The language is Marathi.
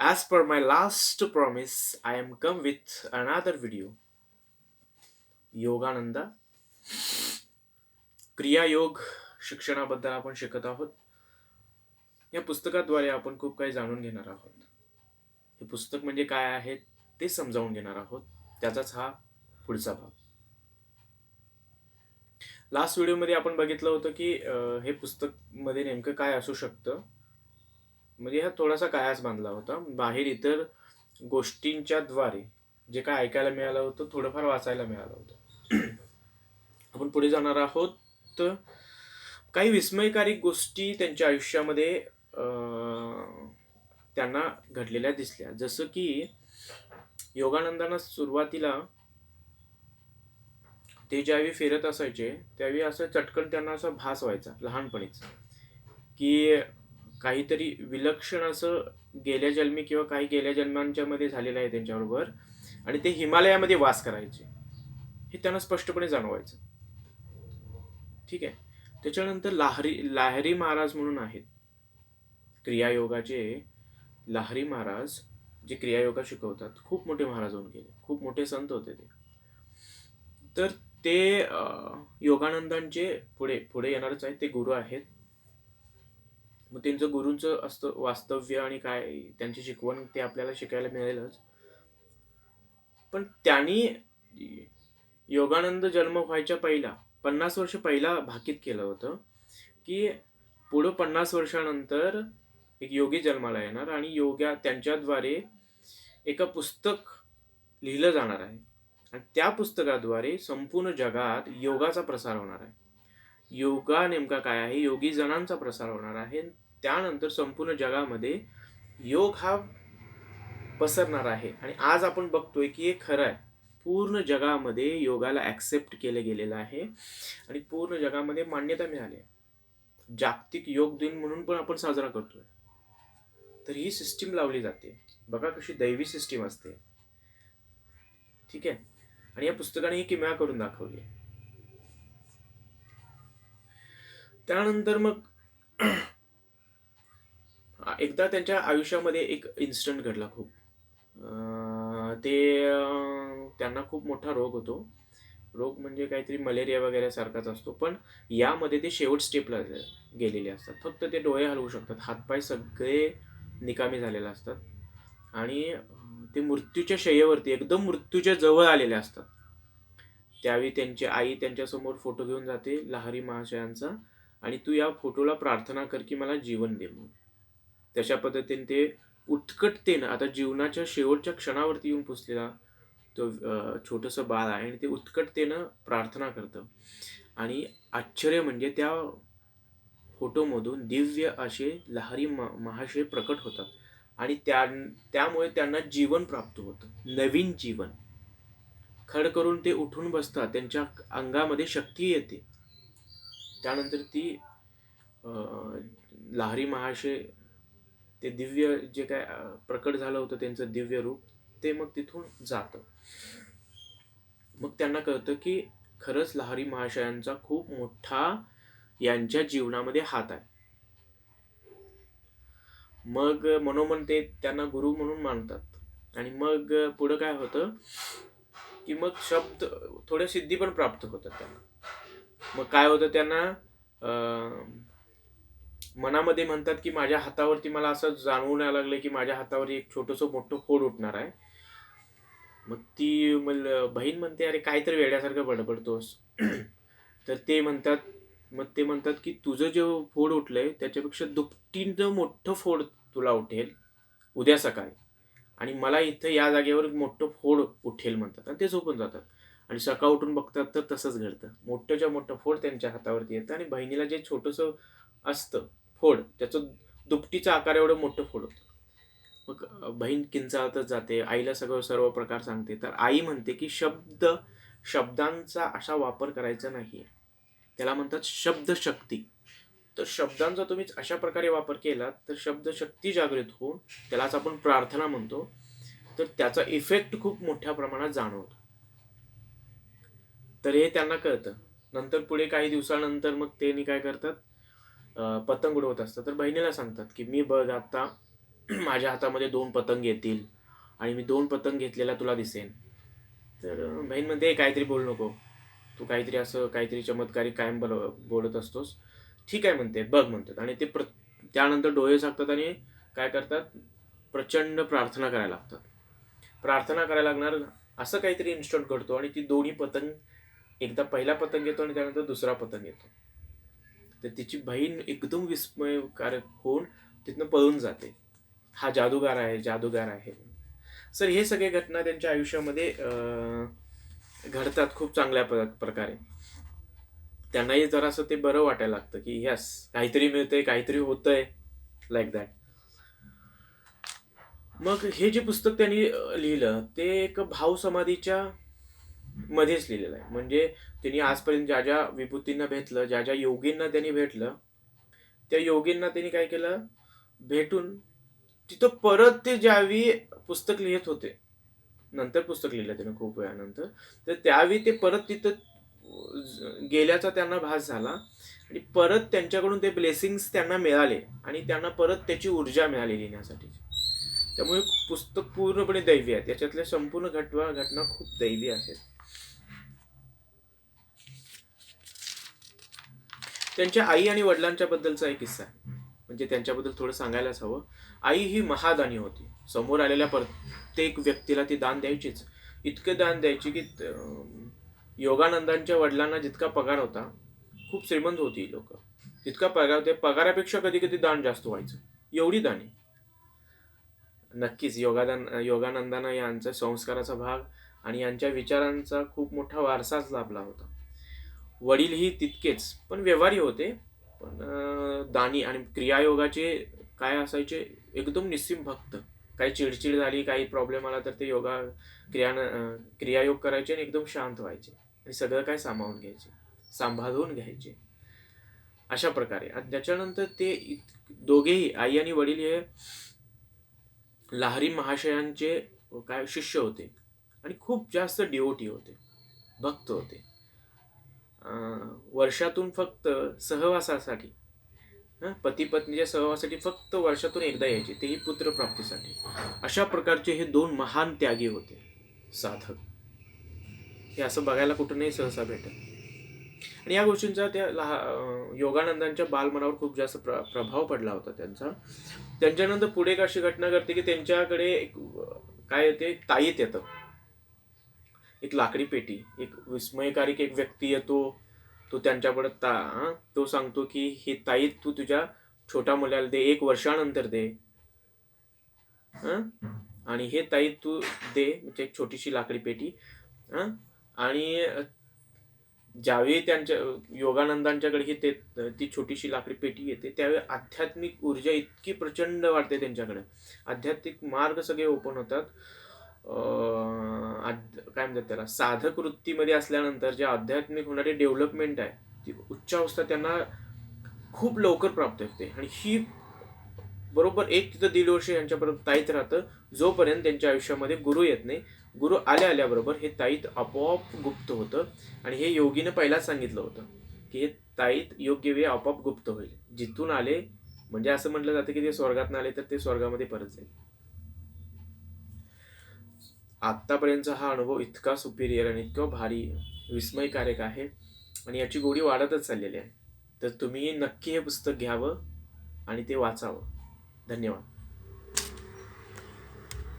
As per my last promise, I am come with another video. Yogananda क्रियायोग शिक्षणाबद्दल आपण शिकत आहोत. या पुस्तकाद्वारे आपण खूप काही जाणून घेणार आहोत. हे पुस्तक म्हणजे काय आहे ते समजावून घेणार आहोत. त्याचाच हा पुढचा भाग. लास्ट व्हिडिओमध्ये आपण बघितलं होतं की हे पुस्तक मध्ये नेमकं काय असू शकतं. म्हणजे हा थोडासा कायास बांधला होता. बाहेर इतर गोष्टींच्या द्वारे जे काय ऐकायला मिळालं होतं, थोडंफार वाचायला मिळालं होतं. आपण पुढे जाणार आहोत. काही विस्मयकारी गोष्टी त्यांच्या आयुष्यामध्ये त्यांना घडलेल्या दिसल्या. जसं की योगानंदांना सुरुवातीला ते ज्यावेळी फिरत असायचे त्यावेळी असं चटकन त्यांना असा भास व्हायचा लहानपणीच की काहीतरी विलक्षण असं गेल्या जन्मी किंवा काही गेल्या जन्मांच्या मध्ये झालेलं आहे त्यांच्याबरोबर, आणि ते हिमालयामध्ये वास करायचे हे त्यांना स्पष्टपणे जाणवायचं. ठीक आहे. त्याच्यानंतर लाहिरी महाराज म्हणून आहेत क्रियायोगाचे. लाहिरी महाराज जे क्रियायोगा शिकवतात, खूप मोठे महाराज होऊन गेले, खूप मोठे संत होते ते. तर ते योगानंदांचे पुढे पुढे येणारच आहेत, ते गुरु आहेत. मग त्यांचं गुरूंचं असतं वास्तव्य आणि काय त्यांची शिकवण ते आपल्याला शिकायला मिळेलच. पण त्यांनी योगानंद जन्म व्हायच्या पहिला 50 वर्ष पहिला भाकीत केलं होतं की पुढं 50 वर्षानंतर एक योगी जन्माला येणार आणि योगा त्यांच्याद्वारे एका पुस्तक लिहिलं जाणार आहे आणि त्या पुस्तकाद्वारे संपूर्ण जगात योगाचा प्रसार होणार आहे. योगा नेमका काय आहे, योगी जणांचा प्रसार होणार आहे. त्यानंतर संपूर्ण जगामध्ये योग हा पसरणार आहे. आणि आज आपण बघतोय की हे खरं आहे. पूर्ण जगामध्ये योगाला ॲक्सेप्ट केलं गेलेलं आहे आणि पूर्ण जगामध्ये मान्यता मिळाली आहे. जागतिक योग दिन म्हणून पण आपण साजरा करतोय. तर ही सिस्टीम लावली जाते. बघा कशी दैवी सिस्टीम असते. ठीक आहे. आणि या पुस्तकाने ही किमया करून दाखवली. त्यानंतर मग एकदा त्यांच्या आयुष्यामध्ये एक इन्सिडेंट घडला खूप. त्यांना खूप मोठा रोग होतो. रोग म्हणजे काहीतरी मलेरिया वगैरे सारखाच असतो, पण यामध्ये ते शेवट स्टेपला गेलेले असतात. फक्त ते डोळे हलवू शकतात, हातपाय सगळे निकामी झालेले असतात आणि ते मृत्यूच्या शय्येवरती एकदम मृत्यूच्या जवळ आलेले असतात. त्यावेळी त्यांची आई त्यांच्यासमोर फोटो घेऊन जाते लाहिरी महाशयांचा आणि तू या फोटोला प्रार्थना कर की मला जीवन दे म्हणून. तशा पद्धतीने ते उत्कटतेनं आता जीवनाच्या शेवटच्या क्षणावरती येऊन पोचलेला तो छोटंसं बाळ आहे आणि ते उत्कटतेनं प्रार्थना करतं. आणि आश्चर्य म्हणजे त्या फोटोमधून दिव्य असे लाहिरी महाशय प्रकट होतात आणि त्यामुळे त्यांना जीवन प्राप्त होतं, नवीन जीवन. खड करून ते उठून बसतात, त्यांच्या अंगामध्ये शक्ती येते. त्यानंतर ती लाहिरी महाशय ते दिव्य जे काय प्रकट झालं होतं त्यांचं दिव्य रूप ते मग तिथून जातं. मग त्यांना कळतं की खरंच लाहिरी महाशयांचा खूप मोठा यांच्या जीवनामध्ये हात आहे. मग मनोमन ते त्यांना गुरु म्हणून मानतात आणि मग पुढं काय होतं की मग शब्द थोड्या सिद्धी पण प्राप्त होतात त्यांना. मग काय होतं त्यांना मनामध्ये म्हणतात की माझ्या हातावरती मला असं जाणवून यायला लागलं की माझ्या हातावर एक छोटंसं मोठं फोड उठणार आहे. मग ती बहीण म्हणते अरे काहीतरी वेड्यासारखं बडबडतोस. तर ते म्हणतात की तुझं जे फोड उठलंय त्याच्यापेक्षा दुपटीनं मोठं फोड तुला उठेल उद्या सकाळी आणि मला इथं या जागेवर मोठं फोड उठेल म्हणतात आणि ते झोपून जातात. आणि सकाळ उठून बघतात तर तसंच घडतं. मोठंच्या मोठं फोड त्यांच्या हातावरती येतं आणि बहिणीला जे छोटंसं असतं फोड त्याचं दुपटीचा आकार एवढं मोठं फोड होतं. मग बहीण किंचाळतच जाते, आईला सर्व प्रकार सांगते. तर आई म्हणते की शब्दांचा असा वापर करायचा नाही, त्याला म्हणतात शब्दशक्ती. तर शब्दांचा तुम्ही अशा प्रकारे वापर केला तर शब्दशक्ती जागृत होऊन त्यालाच आपण प्रार्थना म्हणतो, तर त्याचा इफेक्ट खूप मोठ्या प्रमाणात जाणवतो. तर हे त्यांना कळतं. नंतर पुढे काही दिवसानंतर मग ते काय करतात, पतंग उडवत असतात. तर बहिणीला सांगतात की मी बघ आता माझ्या हातामध्ये 2 पतंग येतील आणि मी 2 पतंग घेतलेला तुला दिसेन. तर बहीण म्हणते, काहीतरी बोलू नको, तू काहीतरी असं काहीतरी चमत्कारी कायम बोलत असतोस. ठीक आहे म्हणते, बघ म्हणतात. आणि ते त्यानंतर डोळे झाकतात आणि काय करतात, प्रचंड प्रार्थना करायला लागतात. प्रार्थना करायला लागणार असं काहीतरी इन्स्टंट घडतो आणि ती दोन्ही पतंग, एकदा पहिला पतंग येतो आणि त्यानंतर दुसरा पतंग येतो. तर तिची बहीण एकदम विस्मयकारक होऊन तिथनं पळून जाते. हा जादूगार आहे, जादूगार आहे. सर हे सगळे घटना त्यांच्या आयुष्यामध्ये घडतात खूप चांगल्या प्रकारे. त्यांनाही जरासं ते बरं वाटायला लागतं की यस, काहीतरी मिळतंय, काहीतरी होतंय, लाईक दॅट. मग हे जे पुस्तक त्यांनी लिहिलं ते एक भाव समाधीच्या मध्येच लिहिलेलं आहे. म्हणजे त्यांनी आजपर्यंत ज्या ज्या विभूतींना भेटलं, ज्या ज्या योगींना त्यांनी भेटलं, त्या योगींना त्यांनी काय केलं, भेटून तिथं परत ते ज्यावेळी पुस्तक लिहित होते, नंतर पुस्तक लिहिलं त्याने खूप वेळानंतर, तर त्यावेळी ते परत तिथं गेल्याचा त्यांना भास झाला आणि परत त्यांच्याकडून ते ब्लेसिंग्स त्यांना मिळाले आणि त्यांना परत त्याची ऊर्जा मिळाली लिहिण्यासाठी. त्यामुळे पुस्तक पूर्णपणे दैवी आहे. त्याच्यातल्या संपूर्ण घटना खूप दैवी आहेत. त्यांच्या आई आणि वडिलांच्या बद्दलचा एक किस्सा आहे, म्हणजे त्यांच्याबद्दल थोडं सांगायलाच हवं. आई ही महादानी होती. समोर आलेल्या प्रत्येक व्यक्तीला ती दान द्यायचीच. इतकं दान द्यायची की योगानंदांच्या वडिलांना जितका पगार होता, खूप श्रीमंत होती ही लोक, तितका पगार, ते पगारापेक्षा कधी कधी दान जास्त व्हायचं, एवढी दानी. नक्कीच योगानंदांना यांचा संस्काराचा भाग आणि यांच्या विचारांचा खूप मोठा वारसाच लाभला होता. वडीलही तितकेच पण व्यवहारी होते, पण दानी आणि क्रियायोगाचे काय असायचे, एकदम निस्सीम भक्त. काही चिडचिड झाली, काही प्रॉब्लेम आला तर ते क्रियायोग करायचे आणि एकदम शांत व्हायचे आणि सगळं काय सामावून घ्यायचे, सांभाळून घ्यायचे, अशा प्रकारे. आणि त्याच्यानंतर ते दोघेही, आई आणि वडील, हे लहरी महाशयांचे काय शिष्य होते आणि खूप जास्त डिओटी होते, भक्त होते. वर्षातून फक्त सहवासासाठी, पती पत्नीच्या सहवासासाठी फक्त वर्षातून एकदा यायचे, तेही पुत्रप्राप्तीसाठी. अशा प्रकारचे हे 2 महान त्यागी होते, साधक. हे असं बघायला कुठूनही सहसा भेटत. आणि या गोष्टींचा त्या योगानंदांच्या बालमनावर खूप जास्त प्रभाव पडला होता त्यांचा. त्यांच्यानंतर पुढे अशी घटना घडते की त्यांच्याकडे काय येते, ताईत येतं, एक लाकडी पेटी. एक विस्मयकारी एक व्यक्ती येतो, तो त्यांच्याकडे तो सांगतो की ही ताईत तू तुझ्या छोट्या मुलाला दे, 1 वर्षानंतर दे, आणि हे ताईत तू दे, म्हणजे एक छोटीशी लाकडी पेटी. आणि ज्यावेळी त्यांच्या योगानंदांच्याकडे ही ती छोटीशी लाकडी पेटी येते, त्यावेळी आध्यात्मिक ऊर्जा इतकी प्रचंड वाढते त्यांच्याकडे, आध्यात्मिक मार्ग सगळे ओपन होतात. काय म्हणतात त्याला, साधक वृत्तीमध्ये असल्यानंतर जे आध्यात्मिक होणारी डेव्हलपमेंट आहे, ती उच्च अवस्था त्यांना खूप लवकर प्राप्त होते. आणि ही बरोबर 1 ते 1.5 वर्ष यांच्यापर्यंत ताईत राहतं, जोपर्यंत त्यांच्या आयुष्यामध्ये गुरु येत नाही. गुरु आल्याबरोबर हे ताईत आपोआप गुप्त होतं. आणि हे योगीने पहिलाच सांगितलं होतं की हे ताईत योग्य वेळी आपोआप गुप्त होईल. जिथून आले, म्हणजे असं म्हटलं जातं की ते स्वर्गात आले तर ते स्वर्गामध्ये परत जाईल. आत्तापर्यंतचा हा अनुभव इतका सुपिरियर आणि इतका भारी, विस्मयकारक आहे आणि याची गोडी वाढतच चाललेली आहे. तर तुम्ही नक्की हे पुस्तक घ्यावं आणि ते वाचावं. धन्यवाद.